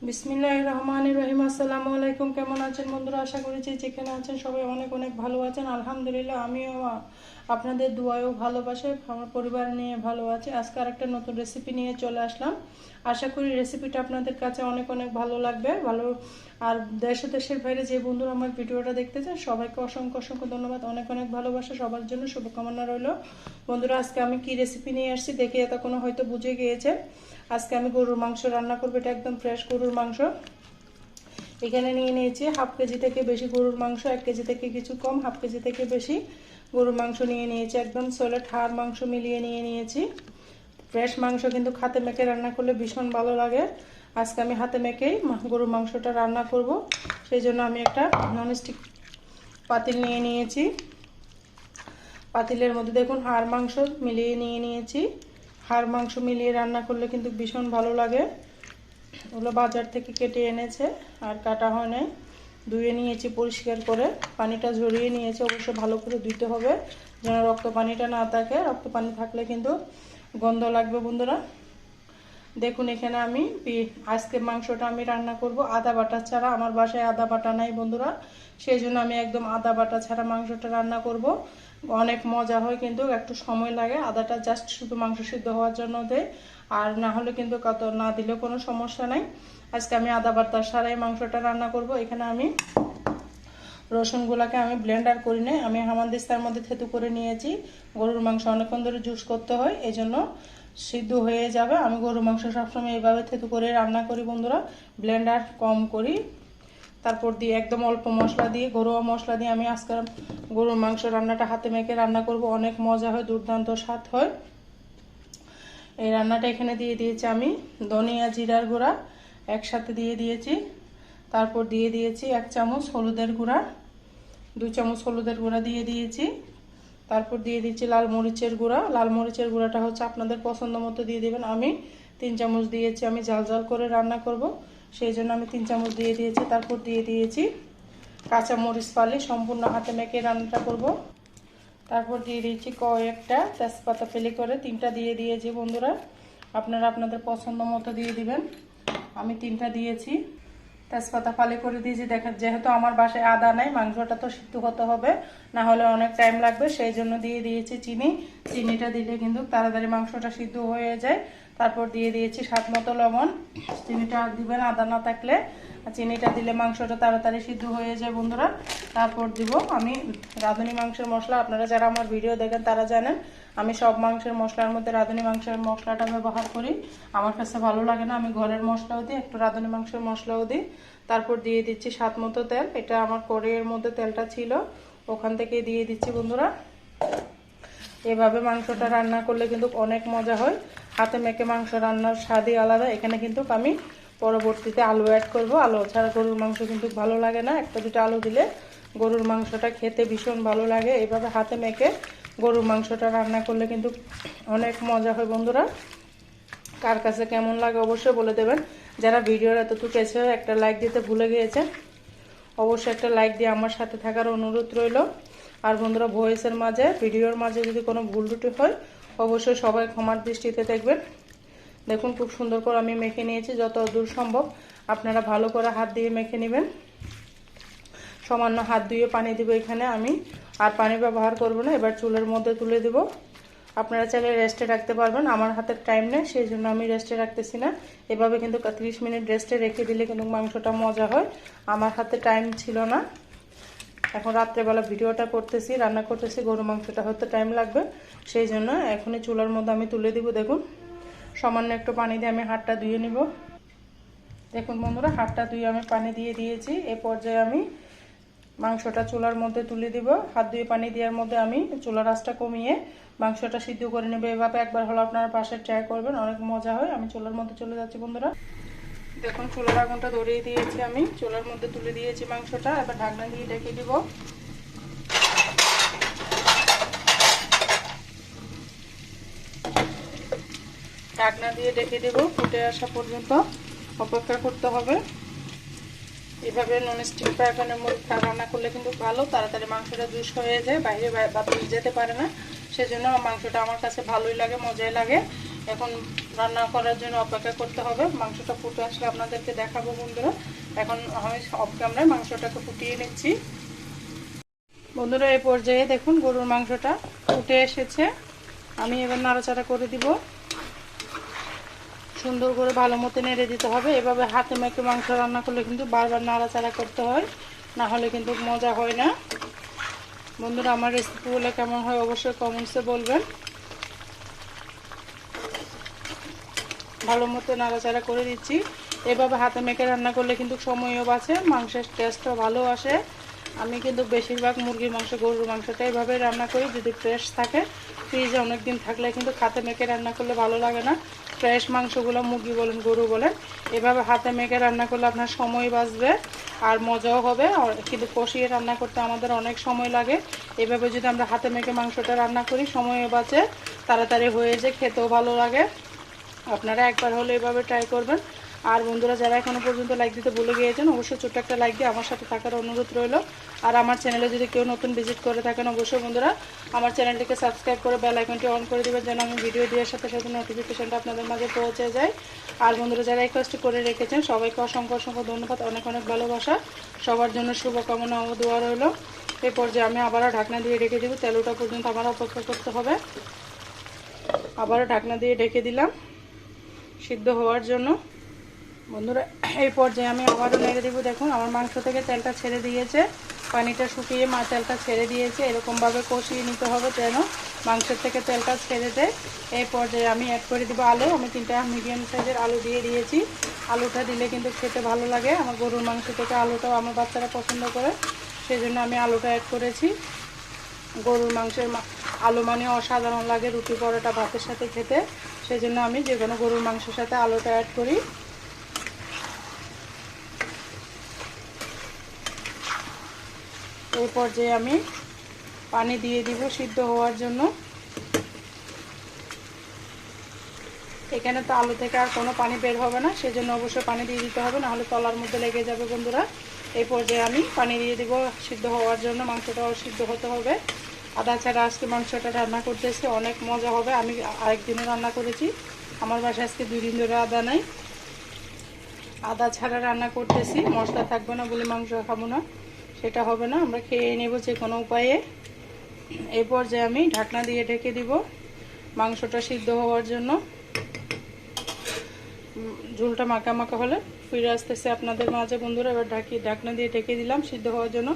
বিসমিল্লাহির রহমানির রহিম। আসসালামু আলাইকুম। কেমন আছেন বন্ধুরা? আশা করি যে যেখানে আছেন সবাই অনেক অনেক ভালো আছেন। আলহামদুলিল্লাহ আমিও আপনাদের দুয়ায়ও ভালোবাসে আমার পরিবার নিয়ে ভালো আছি। আজকে আরেকটা নতুন রেসিপি নিয়ে চলে আসলাম। আশা করি রেসিপিটা আপনাদের কাছে অনেক অনেক ভালো লাগবে। আর দেশ ও দেশের বাইরে যে বন্ধুরা আমার ভিডিওটা দেখতেছেন সবাইকে অসংখ্য অসংখ্য ধন্যবাদ, অনেক অনেক ভালোবাসা সবার জন্য শুভকামনা রইল। বন্ধুরা, আজকে আমি কি রেসিপি নিয়ে আসছি দেখে এতক্ষণ হয়তো বুঝে গিয়েছে। আজকে আমি গরুর মাংস রান্না করবো। এটা একদম ফ্রেশ গরুর মাংস। এখানে নিয়ে নিয়েছি হাফ কেজি থেকে বেশি গরুর মাংস, 1 কেজি থেকে কিছু কম, হাফ কেজি থেকে বেশি গরুর মাংস নিয়ে নিয়েছি। একদম সলিড হাড় মাংস মিলিয়ে নিয়ে নিয়েছি। ফ্রেশ মাংস কিন্তু হাতে মেখে রান্না করলে ভীষণ ভালো লাগে। আজকে আমি হাতে মেখেই গরুর মাংসটা রান্না করব। সেই জন্য আমি একটা ননস্টিক পাতিল নিয়ে নিয়েছি। পাতিলের মধ্যে দেখুন হাড় মাংস মিলিয়ে নিয়ে নিয়েছি। হাড় মাংস মিলিয়ে রান্না করলে কিন্তু ভীষণ ভালো লাগে। ওগুলো বাজার থেকে কেটে এনেছে আর কাটা হয় নাই। ধুয়ে নিয়েছি পরিষ্কার করে, পানিটা ঝরিয়ে নিয়েছে। অবশ্য ভালো করে ধুইতে হবে যেন রক্ত পানিটা না থাকে। রক্ত পানি থাকলে কিন্তু গন্ধ লাগবে বন্ধুরা। দেখুন এখানে আমি আজকে মাংসটা আমি রান্না করব আদা বাটা ছাড়া। আমার বাসায় আদা বাটা নাই বন্ধুরা, সেই জন্য আমি একদম আদা বাটা ছাড়া মাংসটা রান্না করব। অনেক মজা হয় কিন্তু একটু সময় লাগে। আদাটা জাস্ট শুধু মাংস সিদ্ধ হওয়ার জন্য দেয়, আর না হলে কিন্তু কত না দিলেও কোনো সমস্যা নাই। আজকে আমি আদা বাটা ছাড়াই মাংসটা রান্না করব। এখানে আমি রসুনগুলোকে আমি ব্লেন্ডার করি না, আমি হামানদিস্তার মধ্যে থেতু করে নিয়েছি। গরুর মাংস অনেকক্ষণ ধরে জুস করতে হয়, এই জন্য সিদ্ধ হয়ে যাবে। আমি গরুর মাংস সবসময় এইভাবে থেতু করে রান্না করি বন্ধুরা, ব্লেন্ডার কম করি। তারপর দিয়ে একদম অল্প মশলা দিয়ে, ঘরোয়া মশলা দিয়ে আমি আজকে গরুর মাংস রান্নাটা হাতে মেখে রান্না করব। অনেক মজা হয়, দুর্দান্ত স্বাদ হয়। এই রান্নাটা এখানে দিয়ে দিয়েছি আমি ধনিয়া জিরার গুঁড়া একসাথে দিয়ে দিয়েছি। তারপর দিয়ে দিয়েছি 1 চামচ হলুদের গুঁড়া, 2 চামচ হলুদের গুঁড়া দিয়ে দিয়েছি। তারপর দিয়ে দিচ্ছি লাল মরিচের গুঁড়া। লাল মরিচের গুঁড়াটা হচ্ছে আপনাদের পছন্দ মতো দিয়ে দেবেন। আমি 3 চামচ দিয়েছি, আমি ঝাল ঝাল করে রান্না করব সেই জন্য আমি 3 চামচ দিয়ে দিয়েছি। তারপর দিয়ে দিয়েছি কাঁচা মরিচ ফালি, সম্পূর্ণ হাতে মেখে রান্নাটা করব। তারপর দিয়ে দিয়েছি কয়েকটা তেজপাতা ফেলে করে 3টা দিয়ে দিয়েছি বন্ধুরা। আপনারা আপনাদের পছন্দ মতো দিয়ে দিবেন। আমি 3টা দিয়েছি। তেজপাতা ফালি করে দিয়েছি। দেখেন যেহেতু আমার বাসায় আদা নাই, মাংসটা তো সিদ্ধ হতে হবে, না হলে অনেক টাইম লাগবে, সেই জন্য দিয়ে দিয়েছি চিনি। চিনিটা দিলে কিন্তু তাড়াতাড়ি মাংসটা সিদ্ধ হয়ে যায়। তারপর দিয়ে দিয়েছি স্বাদ মতো লবণ। চিনিটা দিবেন আদা না থাকলে, চিনিটা দিলে মাংসটা তাড়াতাড়ি সিদ্ধ হয়ে যায় বন্ধুরা। তারপর দিব আমি রাঁধুনি মাংসের মশলা। আপনারা যারা আমার ভিডিও দেখেন তারা জানেন আমি সব মাংসের মশলার মধ্যে রাঁধুনি মাংসের মশলাটা ব্যবহার করি। আমার কাছে ভালো লাগে না, আমি ঘরের মশলাও দিই, একটু রাঁধুনি মাংসের মশলাও দিই। তারপর দিয়ে দিচ্ছি স্বাদ মতো তেল। এটা আমার কড়াইয়ের মধ্যে তেলটা ছিল, ওখান থেকে দিয়ে দিচ্ছি বন্ধুরা। এভাবে মাংসটা রান্না করলে কিন্তু অনেক মজা হয়। হাতে মেখে মাংস রান্নার স্বাদই আলাদা। এখানে কিন্তু আমি পরবর্তীতে আলু অ্যাড করব। আলু ছাড়া গরুর মাংস কিন্তু ভালো লাগে না, 1-2টা আলু দিলে গরুর মাংসটা খেতে ভীষণ ভালো লাগে। এইভাবে হাতে মেখে গরুর মাংসটা রান্না করলে কিন্তু অনেক মজা হয় বন্ধুরা। কার কাছে কেমন লাগে অবশ্যই বলে দেবেন। যারা ভিডিওর এতটুকু এসে একটা লাইক দিতে ভুলে গিয়েছেন, অবশ্যই একটা লাইক দিয়ে আমার সাথে থাকার অনুরোধ রইল। আর বন্ধুরা, ভয়েসের মাঝে ভিডিওর মাঝে যদি কোনো ভুল ত্রুটি হয় অবশ্যই সবাই ক্ষমার দৃষ্টিতে দেখবেন। দেখুন খুব সুন্দর করে আমি মেখে নিয়েছি। যত দূর সম্ভব আপনারা ভালো করে হাত দিয়ে মেখে নেবেন। সামান্য হাত ধুয়ে পানি দিব এখানে আমি, আর পানি ব্যবহার করব না। এবার চুলের মধ্যে তুলে দেব। আপনারা চাইলে রেস্টে রাখতে পারবেন, আমার হাতের টাইম নেই সেই জন্য আমি রেস্টে রাখতেছি না। এভাবে কিন্তু 30 মিনিট রেস্টে রেখে দিলে কিন্তু মাংসটা মজা হয়। আমার হাতে টাইম ছিল না, এখন রাত্রেবেলা ভিডিওটা করতেছি, রান্না করতেছি, গরু মাংসটা হতে টাইম লাগবে, সেই জন্য এখনই চুলার মধ্যে আমি তুলে দিব। দেখুন সামান্য একটু পানি দিয়ে আমি হাতটা ধুয়ে নিব। দেখুন বন্ধুরা, হাতটা ধুয়ে আমি পানি দিয়ে দিয়েছি। এই পর্যায়ে আমি মাংসটা চুলার মধ্যে তুলে দিব। হাত ধুয়ে পানি দেওয়ার মধ্যে আমি চুলার আঁচটা কমিয়ে মাংসটা সিদ্ধ করে নেব। এভাবে একবার হলো আপনারা পাশে ট্রাই করবেন, অনেক মজা হয়। আমি চুলার মধ্যে চলে যাচ্ছি বন্ধুরা। দেখুন চুলার আগুনটা ধরিয়ে দিয়েছি, আমি চুলার মধ্যে তুলে দিয়েছি মাংসটা। এবার ঢাকনা দিয়ে ঢেকে দিব। ঢাকনা দিয়ে ঢেকে দেব, ফুটে আসা পর্যন্ত অপেক্ষা করতে হবে। এভাবে ননস্টিক ফ্রাই প্যানের মধ্যে রান্না করলে কিন্তু ভালো, তাড়াতাড়ি মাংসটা জুস হয়ে যায়, বাইরে বাতাস যেতে পারে না। সেজন্য মাংসটা আমার কাছে ভালোই লাগে, মজাই লাগে। এখন রান্না করার জন্য অপেক্ষা করতে হবে। মাংসটা ফুটে আসলে আপনাদেরকে দেখাবো বন্ধুরা। এখন আমি অফ ক্যামেরায় মাংসটাকে ফুটিয়ে নিচ্ছি। বন্ধুরা এই পর্যায়ে দেখুন গরুর মাংসটা ফুটে এসেছে। আমি এবার নাড়াচাড়া করে দিব। সুন্দর করে ভালো মতো নেড়ে দিতে হবে। এভাবে হাতে মেখে মাংস রান্না করলে কিন্তু বারবার নাড়াচাড়া করতে হয়, না হলে কিন্তু মজা হয় না। বন্ধুরা আমার রেসিপিগুলো কেমন হয় অবশ্যই কমেন্টসে বলবেন। ভালো মতো নাড়াচাড়া করে দিচ্ছি। এভাবে হাতে মেখে রান্না করলে কিন্তু সময়ও বাঁচে, মাংসের টেস্টও ভালো আসে। আমি কিন্তু বেশিরভাগ মুরগির মাংস, গরুর মাংসটা এভাবে রান্না করি। যদি ফ্রেশ থাকে, ফ্রিজে অনেক দিন থাকলে কিন্তু হাতে মেখে রান্না করলে ভালো লাগে না। ফ্রেশ মাংসগুলো মুরগি বলেন গরু বলেন এভাবে হাতে মেখে রান্না করলে আপনার সময় বাঁচবে আর মজাও হবে। কিন্তু কষিয়ে রান্না করতে আমাদের অনেক সময় লাগে। এভাবে যদি আমরা হাতে মেখে মাংসটা রান্না করি সময়ও বাঁচে, তাড়াতাড়ি হয়ে যায়, খেতেও ভালো লাগে। আপনারা একবার হলে এভাবে ট্রাই করবেন। আর বন্ধুরা যারা এখনো পর্যন্ত লাইক দিতে ভুলে গিয়েছেন, অবশ্যই ছোট্ট একটা লাইক দিয়ে আমার সাথে থাকার অনুরোধ রইল। আর আমার চ্যানেলে যদি কেউ নতুন ভিজিট করে থাকেন, অবশ্যই বন্ধুরা আমার চ্যানেলটিকে সাবস্ক্রাইব করে বেল আইকনটি অন করে দেবেন, যেন আমি ভিডিও দেওয়ার সাথে সাথে নোটিফিকেশনটা আপনাদের মাঝে পৌঁছে যায়। আর বন্ধুরা যারা রিকোয়েস্ট করে রেখেছেন সবাইকে অসংখ্য অসংখ্য ধন্যবাদ, অনেক অনেক ভালোবাসা। সবার জন্য শুভকামনা ও দোয়া রইল। এই পর্যায়ে আমি আবারও ঢাকনা দিয়ে রেখে দেবো। তেল ওঠা পর্যন্ত আমার অপেক্ষা করতে হবে। আবারও ঢাকনা দিয়ে ঢেকে দিলাম সিদ্ধ হওয়ার জন্য। বন্ধুরা এই পর্যায়ে আমি আবারও নেড়ে দেবো। দেখুন আমার মাংস থেকে তেলটা ছেড়ে দিয়েছে, পানিটা শুকিয়ে তেলটা ছেড়ে দিয়েছে। এরকমভাবে কষিয়ে নিতে হবে যেন মাংসের থেকে তেলটা ছেড়ে দেয়। এই পর্যায়ে আমি অ্যাড করে দেবো আলু। আমি 3টা মিডিয়াম সাইজের আলু দিয়ে দিয়েছি। আলুটা দিলে কিন্তু খেতে ভালো লাগে। আমার গরুর মাংস থেকে আলুটাও আমার বাচ্চারা পছন্দ করে, সেই জন্য আমি আলুটা অ্যাড করেছি। গরুর মাংসের আলু মানে অসাধারণ লাগে রুটি পরোটা ভাতের সাথে খেতে, সেই জন্য আমি যে কোনো গরুর মাংসের সাথে আলুটা অ্যাড করি। এই পর্যায়ে আমি পানি দিয়ে দিব সিদ্ধ হওয়ার জন্য। এখানে তো আলু থেকে আর কোনো পানি বের হবে না, সেজন্য অবশ্যই পানি দিয়ে দিতে হবে, নাহলে তলার মধ্যে লেগে যাবে বন্ধুরা। এই পর্যায়ে আমি পানি দিয়ে দিব সিদ্ধ হওয়ার জন্য। মাংসটাও সিদ্ধ হতে হবে। আদা ছাড়া আজকে মাংসটা রান্না করতেছি, অনেক মজা হবে। আমি আরেকদিনও রান্না করেছি, আমার বাসায় আজকে 2 দিন ধরে আদা নাই। আদা ছাড়া রান্না করতেছি, মশলা থাকবে না বলে মাংস খাবো না, সেটা হবে না, আমরা খেয়ে নেব যে কোনো উপায়ে। এই পর্যায়ে আমি ঢাকনা দিয়ে ঢেকে দিব মাংসটা সিদ্ধ হওয়ার জন্য। ঝোলটা মাখা মাখা হলে ফিরে আসতেছে আপনাদের মাঝে বন্ধুরা। এবার ঢাকনা দিয়ে ঢেকে দিলাম সিদ্ধ হওয়ার জন্য।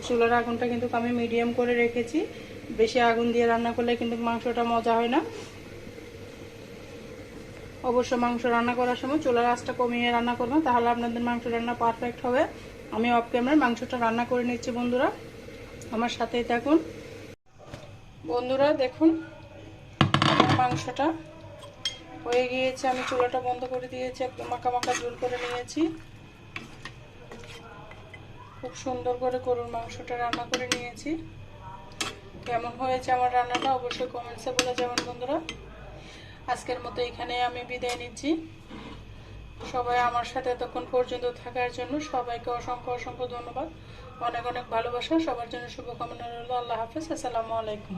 চুলার আগুনটা কিন্তু আমি মিডিয়াম করে রেখেছি। বেশি আগুন দিয়ে রান্না করলে কিন্তু মাংসটা মজা হয় না। অবশ্য মাংস রান্না করার সময় চুলার আঁচটা কমিয়ে রান্না করবেন, তাহলে আপনাদের মাংস রান্না পারফেক্ট হবে। আমি অফ ক্যামেরায় মাংসটা রান্না করে নিচ্ছি বন্ধুরা, আমার সাথেই থাকুন। বন্ধুরা দেখুন মাংসটা হয়ে গিয়েছে, আমি চুলাটা বন্ধ করে দিয়েছি, একদম মাখা মাখা ঝোল করে নিয়েছি। খুব সুন্দর করে গরুর মাংসটা রান্না করে নিয়েছি। কেমন হয়েছে আমার রান্নাটা অবশ্যই কমেন্টসে বলে যাবেন বন্ধুরা। আজকের মতো এখানে আমি বিদায় নিচ্ছি। সবাই আমার সাথে এতক্ষণ পর্যন্ত থাকার জন্য সবাইকে অসংখ্য অসংখ্য ধন্যবাদ, অনেক অনেক ভালোবাসা। সবার জন্য শুভকামনা রইল। আল্লাহ হাফেজ, আসসালামু আলাইকুম।